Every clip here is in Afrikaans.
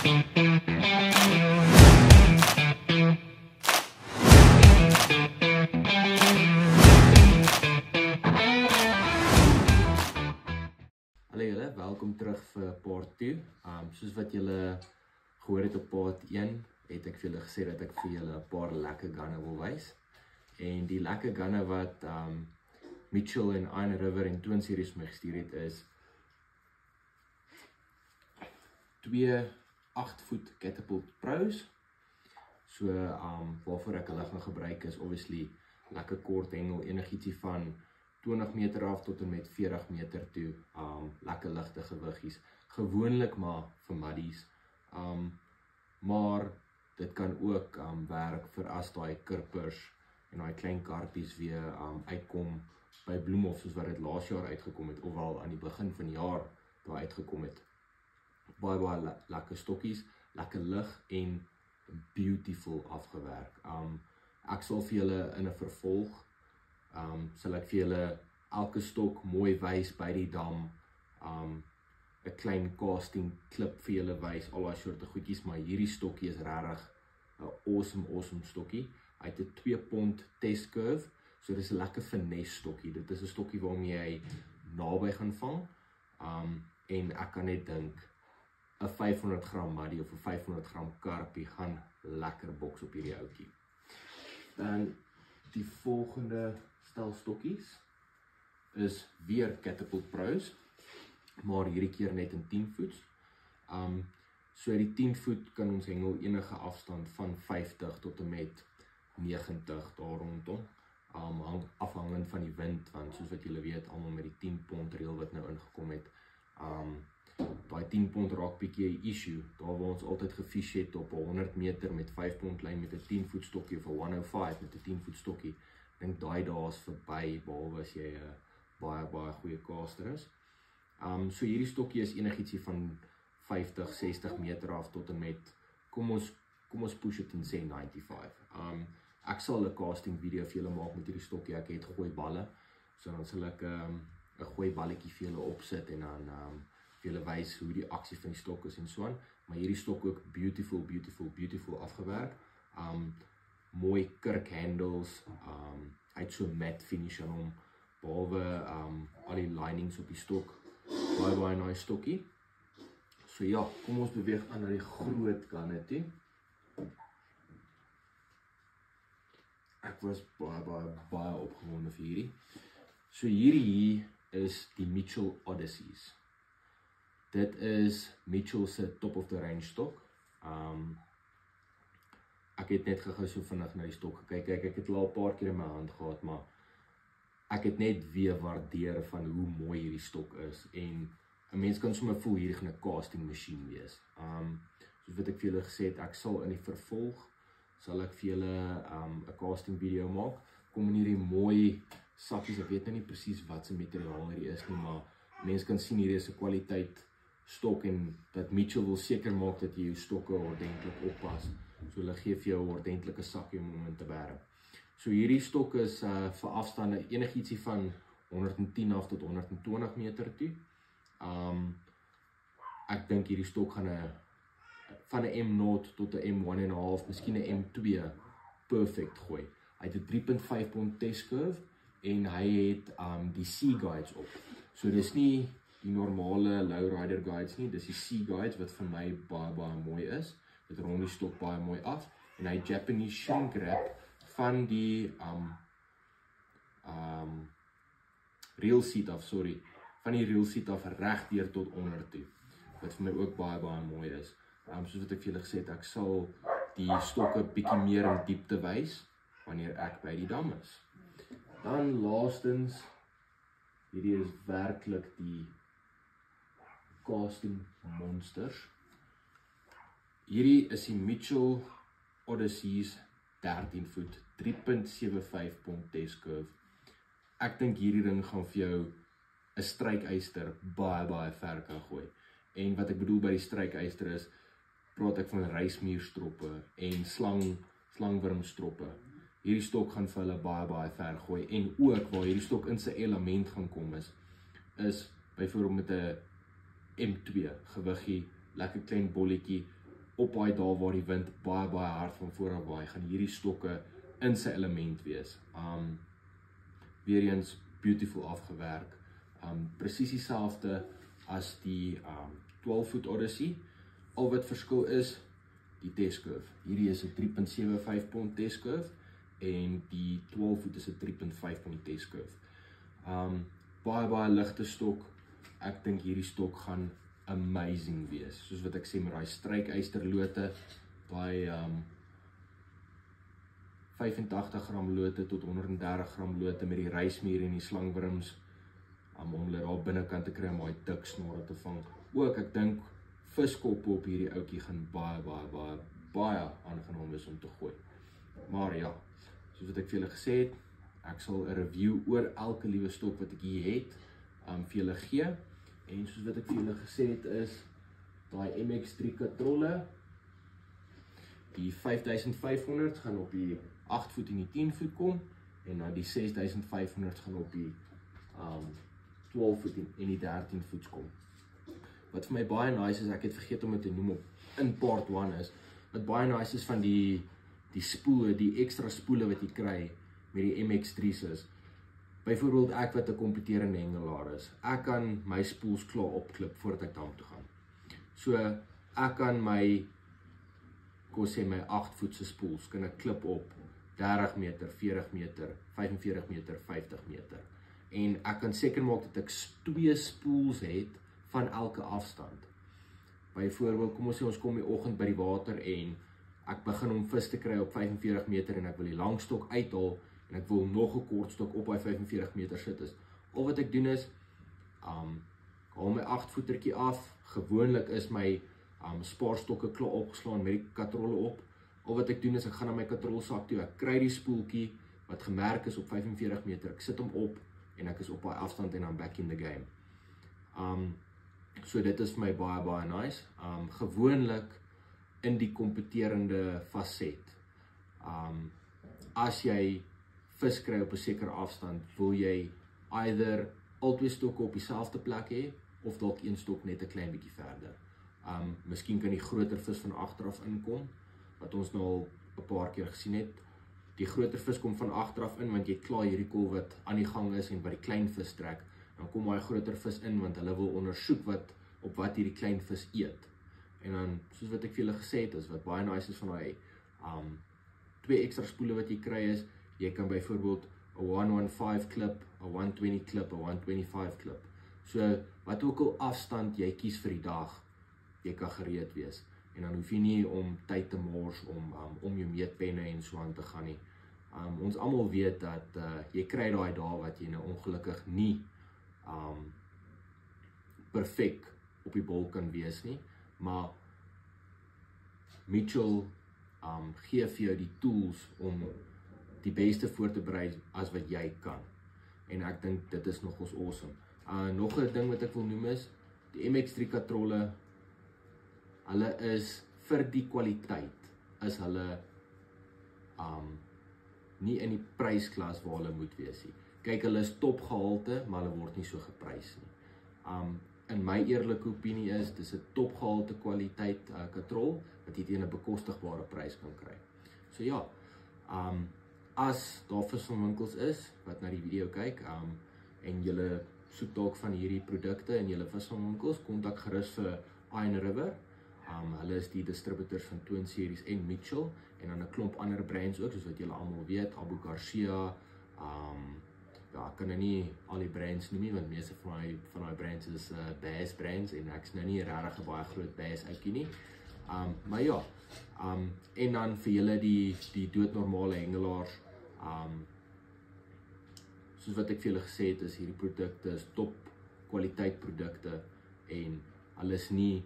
Hallo julle, welkom terug vir part 2. Soos wat julle gehoor het op part 1, het ek vir julle gesê dat ek vir julle 'n paar lekker gunne wil wys. En die lekker gunne wat Mitchell en Iron River en Twin Series my gestuur het is 2 8-voet Catapult Pros. So waarvoor ek hulle gaan gebruik is obviously lekker kort hengel, enigietsie van 20 meter af tot en met 40 meter toe, lekker ligte gewiggies, gewoonlik maar vir muddies, maar dit kan ook werk vir as daai kirpers en daai klein karpies weer uitkom by Bloemhof, soos wat dit laas jaar uitgekom het, of al aan die begin van die jaar daar uitgekom het. Baie lekker stokkies, lekker lig en beautiful afgewerk. Ek sal vir julle in 'n vervolg sal ek vir julle elke stok mooi wys by die dam, 'n klein casting klip vir julle wys, al daai soorte goedjies, maar hierdie stokkie is regtig 'n awesome stokkie. Hy het 'n 2 pond test curve, so dis 'n lekker finesse stokkie. Dit is 'n stokkie waarmee jy naby gaan vang, en ek kan net dink 'n 500 gram muddy of 'n 500 gram karpie gaan lekker boks op hierdie ouetjie. Dan die volgende stel stokkies is weer Catapult Pros, maar hierdie keer net in 10 voet. So die 10 voet kan ons hengel enige afstand van 50 tot en met 90 daar rondom, afhangend van die wind, want soos wat julle weet, almal met die 10 pond reël wat nou ingekom het, daai 10 pond raak bietjie 'n issue, daar waar ons altyd gefish het op 100 meter met 5 pond lyn met 'n 10 voet stokkie of 'n 105 met 'n 10 voet stokkie. Ek dink daai dae is verby, behalwe as jy 'n baie goeie caster is. So hierdie stokkie is enigietsie van 50, 60 meter af tot en met, kom ons push it en sê 95. Ek sal 'n casting video vir julle maak met hierdie stokkie. Ek het gooi balle, so dan sal ek 'n gooi balletjie vir julle opsit en dan vir julle wys hoe die aksie van die stok is en so aan. Maar hierdie stok ook beautiful afgewerk. Mooi kurk handles, hy het so matte finish aan hom, behalwe al die linings op die stok. Baie nice stokkie. So ja, kom ons beweeg aan na die groot gunne toe. Ek was baie opgewonde vir hierdie. So hierdie is die Mitchell Odysseys. Dit is Mitchell se top of the range stok. Ek het net gou so vinnig na die stok gekyk. Ek het al 'n paar keer in my hand gehad, maar ek het net weer waardeer van hoe mooi hierdie stok is, en 'n mens kan sommer voel hierdie gaan 'n casting masjien wees. Soos wat ek vir julle gesê het, ek sal in die vervolg sal ek vir julle 'n casting video maak. Kom in hierdie mooi sakkies, ek weet nou nie presies wat se materiaal hierdie is nie, maar mense kan sien hierdie is 'n kwaliteit stok, en dat Mitchell wil seker maak dat jy jou stokke ordentlik oppas. So hulle gee vir jou 'n ordentlike sakkie om in te bære. So hierdie stok is vir afstande enigietsie van 110 af tot 120 meter toe. Ek dink hierdie stok gaan van 'n M0 tot 'n M1.5, miskien 'n M2 perfect gooi. Hy het 'n 3.5 pond test curve en hy het die Sea Guides op. So dis nie die normale lowrider guides nie, dis die Sea Guides wat vir my baie mooi is. Dit rond die stok baie mooi af, en hy Japanese shrink wrap van die reel seat af, van die reel seat af reg deur tot onder toe, wat vir my ook baie mooi is. Soos wat ek vir julle gesê het, ek sal die stokke bietjie meer in diepte wys wanneer ek by die dam is. Dan laastens, hierdie is werklik die casting monsters. Hierdie is die Mitchell Odysseys 13 voet, 3.75 pond test curve. Ek dink hierdie ding gaan vir jou 'n strykyster baie ver kan gooi. En wat ek bedoel by die strykyster is, praat ek van reismuurstroppe en slangwurmstroppe. Hierdie stok gaan vir hulle baie ver gooi, en ook waar hierdie stok in sy element gaan kom is byvoorbeeld met 'n M2 gewiggie, lekker klein bolletjie, op daai dae waar die wind baie hard van voor af waai, gaan hierdie stokke in sy element wees. Weer eens beautiful afgewerk. Presies dieselfde as die 12 voet Odyssey. Al wat verskil is die test curve. Hierdie is 'n 3.75 pond test curve en die 12 voet is 'n 3.5 pond test curve. Baie ligte stok. Ek dink hierdie stok gaan amazing wees. Soos wat ek sê met daai strykysterlote, daai 85 gram lote tot 130 gram lote met die reismuur en die slangwurms om hulle daar binnekant te kry om daai dik snorre te vang. Ook ek dink viskoppe op hierdie ouetjie gaan baie aangenaam wees om te gooi. Maar ja, soos wat ek vir julle gesê het, ek sal 'n review oor elke liewe stok wat ek hier het vir julle gee. En soos wat ek vir julle gesê het is, daai MX3 katrolle, die 5500 gaan op die 8 voet en die 10 voet kom, en dan die 6500 gaan op die 12 voet en die 13 voet kom. Wat vir my baie nice is, ek het vergeet om dit te noem in part 1 is, wat baie nice is van die spoele, die ekstra spoele wat jy kry met die MX3's is, byvoorbeeld ek wat 'n kompeterende hengelaar is, ek kan my spoels klaar opklip voordat ek dam toe gaan. So, ek kan my 8 voet se spoels, kan ek klip op 30 meter, 40 meter, 45 meter, 50 meter. En ek kan seker maak dat ek 2 spoels het van elke afstand. Byvoorbeeld, kom ons sê ons kom die oggend by die water en ek begin om vis te kry op 45 meter en ek wil die lang stok uithaal en ek wil nog 'n kort stok op by 45 meter sit is. Al wat ek doen is, haal my 8 voetertjie af. Gewoonlik is my spaarstokke klaar opgeslaan met die katrolle op. Al wat ek doen is, ek gaan na my katrolsak toe, ek kry die spoeltjie wat gemerk is op 45 meter, ek sit hom op en ek is op daai afstand en dan back in the game. So dit is vir my baie nice. Gewoonlik in die kompeterende faset. As jy vis kry op 'n sekere afstand, wil jy either al 2 stokke op dieselfde plek hê of dalk 1 stok net 'n klein bietjie verder. Miskien kan die groter vis van agteraf inkom, wat ons nou al 'n paar keer gesien het. Die groter vis kom van agteraf in want jy klaar hierdie kol wat aan die gang is en wat die klein vis trek. Dan kom daai groter vis in want hulle wil ondersoek wat hierdie klein vis eet. En dan, soos wat ek vir julle gesê het, is wat baie nice is van daai 2 ekstra spoele wat jy kry is, jy kan byvoorbeeld 'n 115 klip, 'n 120 klip, 'n 125 klip. So wat ook al afstand jy kies vir die dag, jy kan gereed wees. En dan hoef jy nie om tyd te mors om jou meetpenne en so aan te gaan nie. Ons almal weet dat jy kry daai dae wat jy nou ongelukkig nie perfek op die bol kan wees nie, maar Mitchell gee vir jou die tools om die beste voor te berei as wat jy kan. En ek dink dit is nogals awesome. Nog 'n ding wat ek wil noem is, die MX3 katrolle, hulle is vir die kwaliteit, is hulle nie in die prysklas waar hulle moet wees nie. Kyk, hulle is topgehalte, maar hulle word nie so geprys nie. In my eerlike opinie is, dis 'n topgehalte kwaliteit katrol, wat jy teen 'n bekostigbare prys kan kry. So ja, as daar visvangwinkels is, wat na die video kyk, en julle soek dalk van hierdie produkte in julle visvangwinkels, kontak gerus vir Iron River. Hulle is die distributors van Twin Series en Mitchell, en dan 'n klomp ander brands ook, soos wat julle almal weet, Abu Garcia, ja, ek kan nou nie al die brands noem nie, want meeste van die brands is Bass brands, en ek is nou nie regtig 'n baie groot Bass ouetjie nie. Maar ja, en dan vir julle die doodnormale hengelaars, soos wat ek vir julle gesê het, is hierdie produkte is top kwaliteit produkte, en hulle is nie,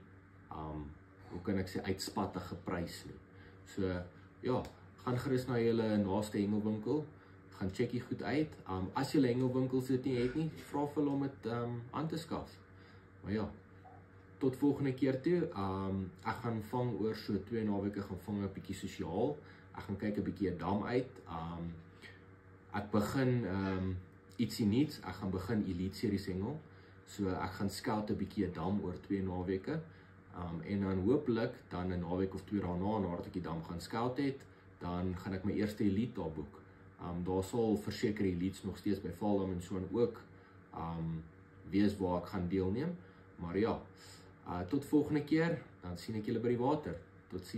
hoe kan ek sê, uitspattig geprys nie. So ja, gaan gerus na julle naaste hengelwinkel, gaan checkie goed uit. As julle hengelwinkels dit nie het nie, vra vir hulle om dit aan te skaf. Maar ja, tot volgende keer toe. Ek gaan vang oor so 2 naweke, gaan vang 'n bietjie sosiaal. Ek gaan kyk 'n bietjie 'n dam uit. Ek begin ietsie nuuts. Ek gaan begin Elite Series hengel. So ek gaan scout 'n bietjie 'n dam oor 2 naweke. En dan hopelik dan 'n naweek of 2 daarna, nadat ek die dam gaan skout het, dan gaan ek my eerste elite daar boek. Daar sal verseker elites nog steeds by Vaaldam en so en ook wees waar ek gaan deelneem. Maar ja, tot volgende keer, dan sien ek julle by die water. Tot sien.